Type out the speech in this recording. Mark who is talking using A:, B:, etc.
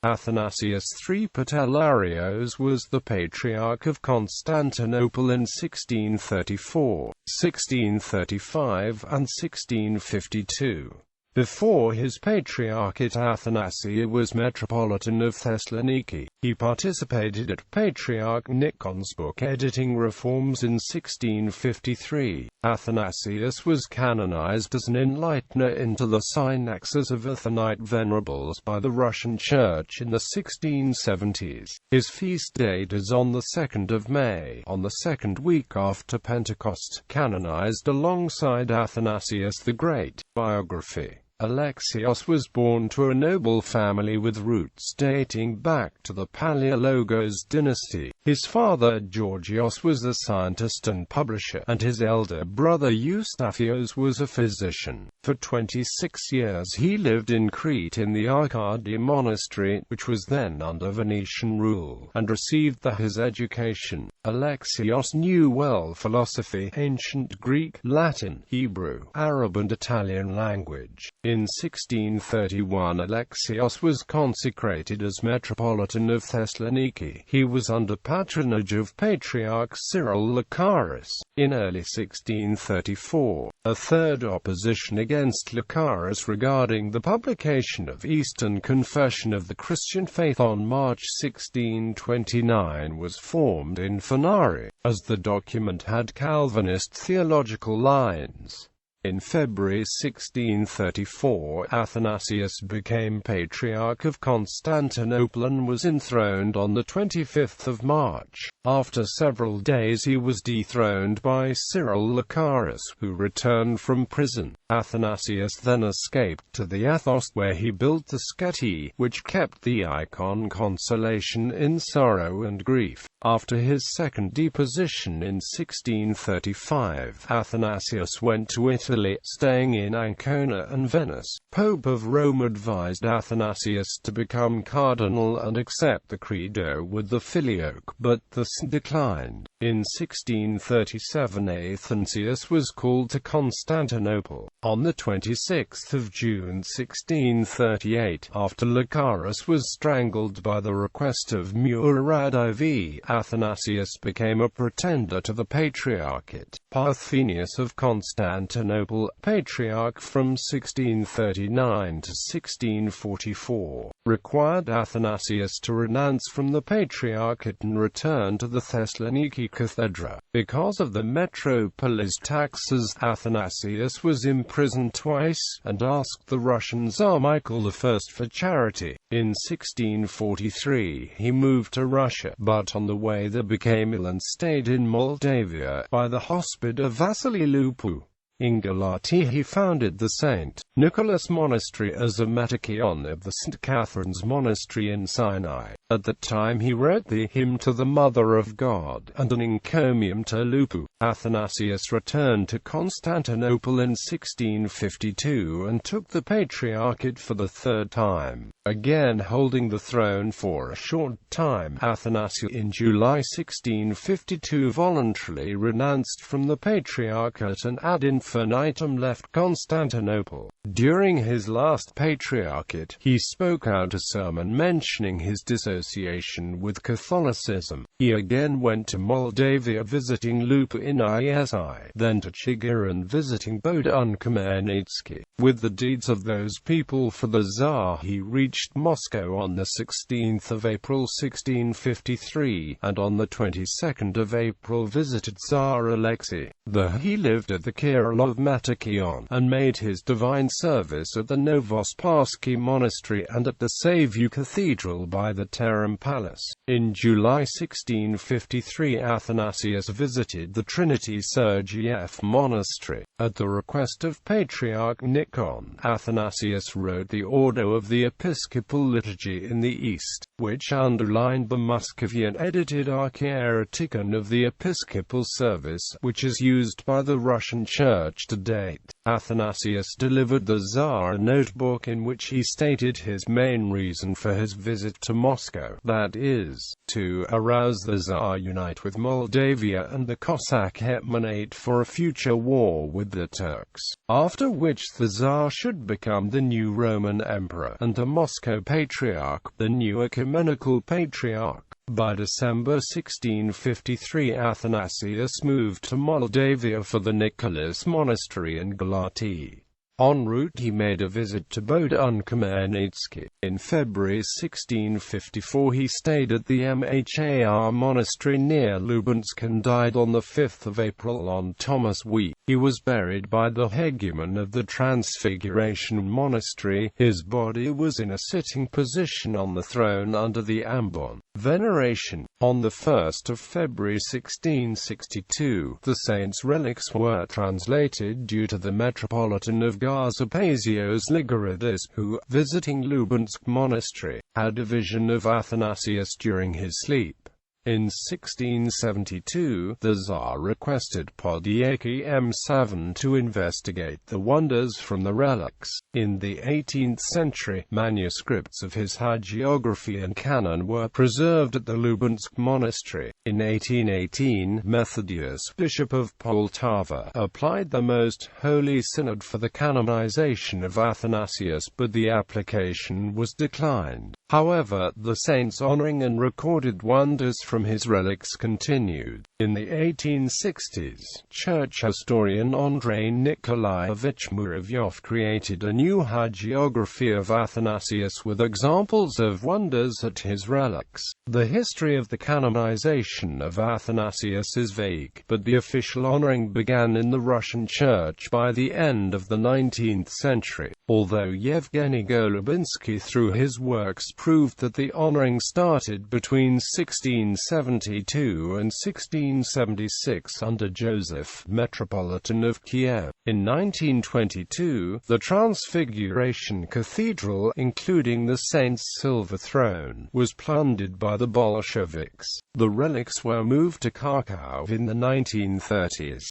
A: Athanasius III Patellarios was the Patriarch of Constantinople in 1634, 1635 and 1652. Before his patriarchate, Athanasius was metropolitan of Thessaloniki. He participated at Patriarch Nikon's book editing reforms in 1653. Athanasius was canonized as an enlightener into the Synaxis of Athonite Venerables by the Russian Church in the 1670s. His feast date is on the 2nd of May, on the second week after Pentecost. Canonized alongside Athanasius the Great. Biography. Alexios was born to a noble family with roots dating back to the Palaiologos dynasty. His father Georgios was a scientist and publisher, and his elder brother Eustathios was a physician. For 26 years he lived in Crete in the Arcadia monastery, which was then under Venetian rule, and received his education. Alexios knew well philosophy, ancient Greek, Latin, Hebrew, Arab and Italian language. In 1631 Alexios was consecrated as Metropolitan of Thessaloniki. He was under patronage of Patriarch Cyril Lucaris. In early 1634, a third opposition against Lucaris regarding the publication of Eastern Confession of the Christian Faith on March 1629 was formed in Fenari, as the document had Calvinist theological lines. In February 1634, Athanasius became Patriarch of Constantinople and was enthroned on the 25th of March. After several days he was dethroned by Cyril Lucaris, who returned from prison. Athanasius then escaped to the Athos, where he built the Skete, which kept the icon Consolation in Sorrow and Grief. After his second deposition in 1635, Athanasius went to Italy, staying in Ancona and Venice. Pope of Rome advised Athanasius to become cardinal and accept the Credo with the Filioque, but this declined. In 1637 Athanasius was called to Constantinople. On the 26th of June 1638, after Lucaris was strangled by the request of Murad IV, Athanasius became a pretender to the Patriarchate. Athanasius of Constantinople, Patriarch from 1639 to 1644, required Athanasius to renounce from the Patriarchate and return to the Thessaloniki Cathedra. Because of the metropolis taxes, Athanasius was imprisoned twice, and asked the Russian Tsar Michael I for charity. In 1643 he moved to Russia, but on the way there became ill and stayed in Moldavia, by the hospice of Vasily Lupu. In Galati he founded the St. Nicholas Monastery as a metachyon of the St. Catherine's Monastery in Sinai. At that time he wrote the Hymn to the Mother of God, and an encomium to Lupu. Athanasius returned to Constantinople in 1652 and took the Patriarchate for the third time, again holding the throne for a short time. Athanasius in July 1652 voluntarily renounced from the Patriarchate and ad infinitum left Constantinople. During his last Patriarchate, he spoke out a sermon mentioning his dissociation with Catholicism. He again went to Moldavia visiting Lupu in Isi, then to Chigirin visiting Bodun Kamenetsky. With the deeds of those people for the Tsar he reached Moscow on the 16th of April 1653, and on the 22nd of April visited Tsar Alexei. There he lived at the Kirillov Metakyon, and made his divine service at the Novospassky Monastery and at the Saviour Cathedral by the Terem Palace. In July 1653 Athanasius visited the Trinity Sergiev Monastery. At the request of Patriarch Nikon, Athanasius wrote the Ordo of the Episcopal Liturgy in the East, which underlined the Muscovian edited Archaeretikon of the Episcopal Service, which is used by the Russian Church church to date. Athanasius delivered the Tsar a notebook in which he stated his main reason for his visit to Moscow, that is, to arouse the Tsar unite with Moldavia and the Cossack hetmanate for a future war with the Turks, after which the Tsar should become the new Roman Emperor, and the Moscow Patriarch, the new ecumenical Patriarch. By December 1653 Athanasius moved to Moldavia for the Nicholas Monastery in Galati. En route he made a visit to Bodun-Kamenetsky. In February 1654 he stayed at the Mhar monastery near Lubansk and died on 5 April on Thomas Week. He was buried by the hegumen of the Transfiguration monastery. His body was in a sitting position on the throne under the ambon veneration. On 1 February 1662, the saint's relics were translated due to the metropolitan of Paisios Ligoridis, who, visiting Lubansk monastery, had a vision of Athanasius during his sleep. In 1672, the Tsar requested Patriarch M7 to investigate the wonders from the relics. In the 18th century, manuscripts of his hagiography and canon were preserved at the Lubansk monastery. In 1818, Methodius, Bishop of Poltava, applied the Most Holy Synod for the canonization of Athanasius, but the application was declined. However, the saint's honoring and recorded wonders from his relics continued. In the 1860s, church historian Andrei Nikolaevich Muravyov created a new hagiography of Athanasius with examples of wonders at his relics. The history of the canonization of Athanasius is vague, but the official honoring began in the Russian Church by the end of the 19th century, although Yevgeny Golubinsky through his works proved that the honoring started between 1672 and 1676 under Joseph, Metropolitan of Kiev. In 1922, the Transfiguration Cathedral, including the Saint's silver throne, was plundered by the Bolsheviks. The relics were moved to Kharkov in the 1930s.